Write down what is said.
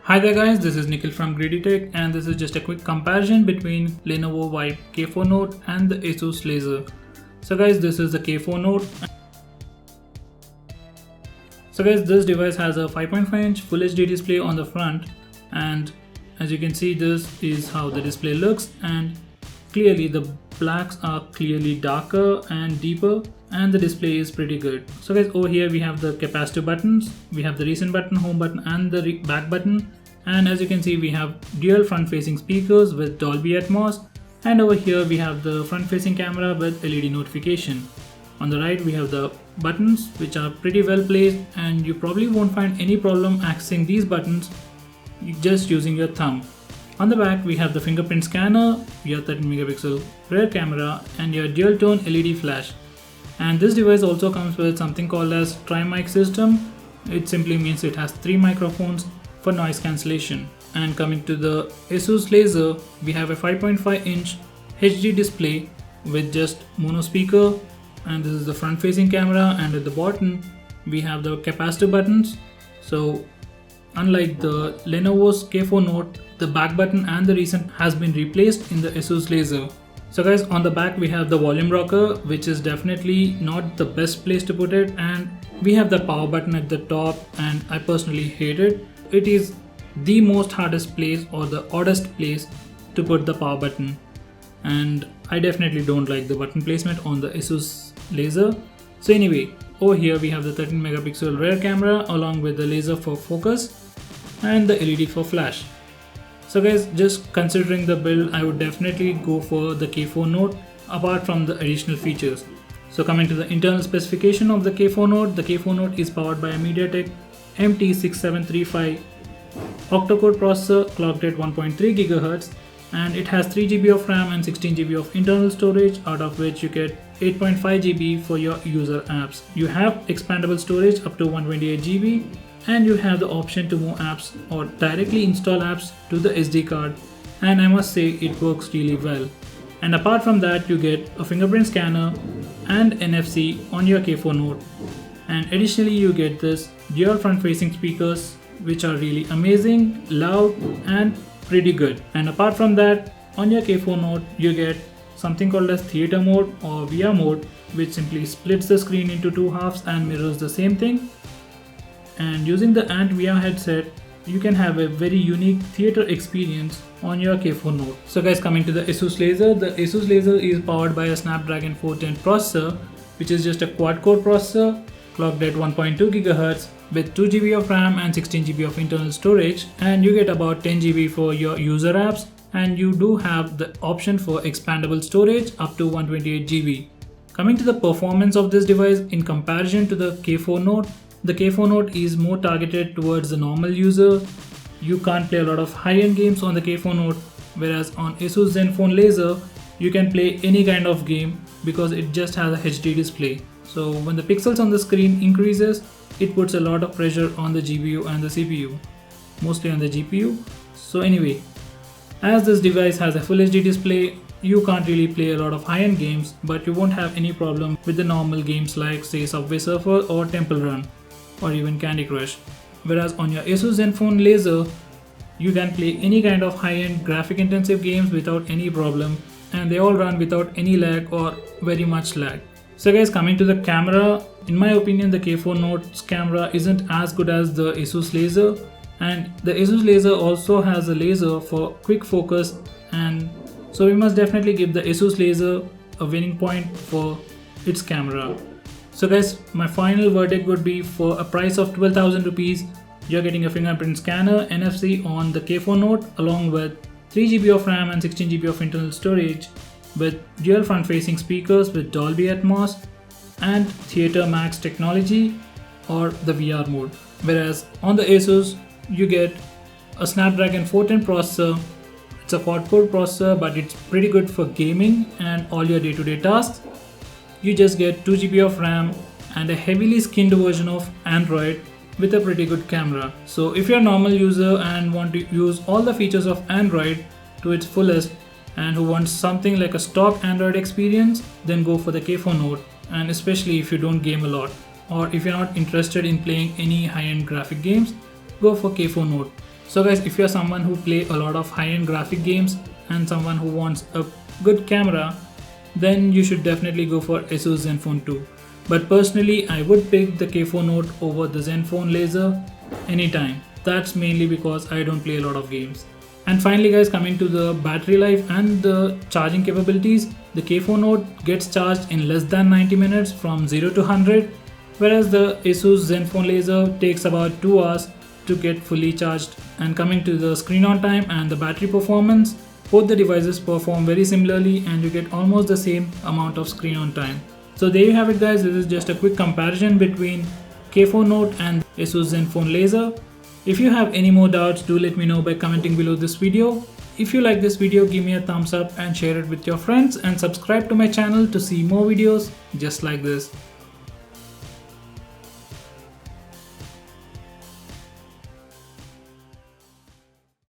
Hi there guys, this is Nikhil from GreedyTech and this is just a quick comparison between Lenovo Vibe K4 Note and the Asus Laser. So guys, this is the K4 Note. So guys, this device has a 5.5-inch Full HD display on the front, and as you can see, this is how the display looks, and clearly the blacks are clearly darker and deeper, and the display is pretty good. So guys, over here we have the capacitive buttons, we have the recent button, home button and the back button, and as you can see we have dual front facing speakers with Dolby Atmos, and over here we have the front facing camera with LED notification. On the right we have the buttons which are pretty well placed, and you probably won't find any problem accessing these buttons just using your thumb. On the back we have the fingerprint scanner, your 13 megapixel rear camera and your dual tone LED flash. And this device also comes with something called as tri-mic system. It simply means it has 3 microphones for noise cancellation. And coming to the Asus Laser, we have a 5.5-inch HD display with just mono speaker, and this is the front facing camera, and at the bottom we have the capacitive buttons. So unlike the Lenovo's K4 Note, the back button and the recent has been replaced in the Asus Laser. So guys, on the back we have the volume rocker, which is definitely not the best place to put it, and we have the power button at the top, and I personally hate it. It is the most hardest place or the oddest place to put the power button, and I definitely don't like the button placement on the Asus Laser. So anyway, over here we have the 13 megapixel rear camera along with the laser for focus and the LED for flash. So guys, just considering the build, I would definitely go for the K4 Note apart from the additional features. So coming to the internal specification of the K4 Note, the K4 Note is powered by a MediaTek MT6735 octa-core processor clocked at 1.3 GHz, and it has 3 GB of RAM and 16 GB of internal storage, out of which you get 8.5 GB for your user apps. You have expandable storage up to 128 GB, and you have the option to move apps or directly install apps to the SD card, and I must say it works really well. And apart from that, you get a fingerprint scanner and NFC on your K4 Note, and additionally you get this dual front facing speakers which are really amazing, loud and pretty good. And apart from that, on your K4 Note you get something called as theater mode or VR mode, which simply splits the screen into 2 halves and mirrors the same thing. And using the Ant VR headset, you can have a very unique theater experience on your K4 Note. So guys, coming to the Asus Laser, the Asus Laser is powered by a Snapdragon 410 processor, which is just a quad-core processor clocked at 1.2 GHz with 2 GB of RAM and 16 GB of internal storage, and you get about 10 GB for your user apps, and you do have the option for expandable storage up to 128 GB. Coming to the performance of this device in comparison to the K4 Note, the K4 Note is more targeted towards the normal user. You can't play a lot of high-end games on the K4 Note, whereas on Asus Zenfone Laser, you can play any kind of game because it just has a HD display. So when the pixels on the screen increases, it puts a lot of pressure on the GPU and the CPU, mostly on the GPU. So anyway, as this device has a Full HD display, you can't really play a lot of high-end games, but you won't have any problem with the normal games like say Subway Surfer or Temple Run, or even Candy Crush. Whereas on your Asus Zenfone Laser, you can play any kind of high-end graphic intensive games without any problem, and they all run without any lag or very much lag. So guys, coming to the camera, in my opinion the K4 Note's camera isn't as good as the Asus Laser, and the Asus Laser also has a laser for quick focus, and so we must definitely give the Asus Laser a winning point for its camera. So guys, my final verdict would be for a price of 12,000 rupees, you're getting a fingerprint scanner, NFC on the K4 Note along with 3 GB of RAM and 16 GB of internal storage with dual front facing speakers with Dolby Atmos and Theater Max technology or the VR mode. Whereas on the Asus, you get a Snapdragon 410 processor. It's a quad-core processor, but it's pretty good for gaming and all your day-to-day tasks. You just get 2 GB of RAM and a heavily skinned version of Android with a pretty good camera. So if you're a normal user and want to use all the features of Android to its fullest and who wants something like a stock Android experience, then go for the K4 Note, and especially if you don't game a lot, or if you're not interested in playing any high-end graphic games, go for K4 Note. So guys, if you're someone who play a lot of high-end graphic games and someone who wants a good camera, then you should definitely go for Asus Zenfone 2. But personally, I would pick the K4 Note over the Zenfone Laser anytime. That's mainly because I don't play a lot of games. And finally guys, coming to the battery life and the charging capabilities, the K4 Note gets charged in less than 90 minutes from 0 to 100, whereas the Asus Zenfone Laser takes about 2 hours to get fully charged. And coming to the screen on time and the battery performance, both the devices perform very similarly and you get almost the same amount of screen on time. So there you have it guys, this is just a quick comparison between K4 Note and Asus Zenfone Laser. If you have any more doubts, do let me know by commenting below this video. If you like this video, give me a thumbs up and share it with your friends, and subscribe to my channel to see more videos just like this.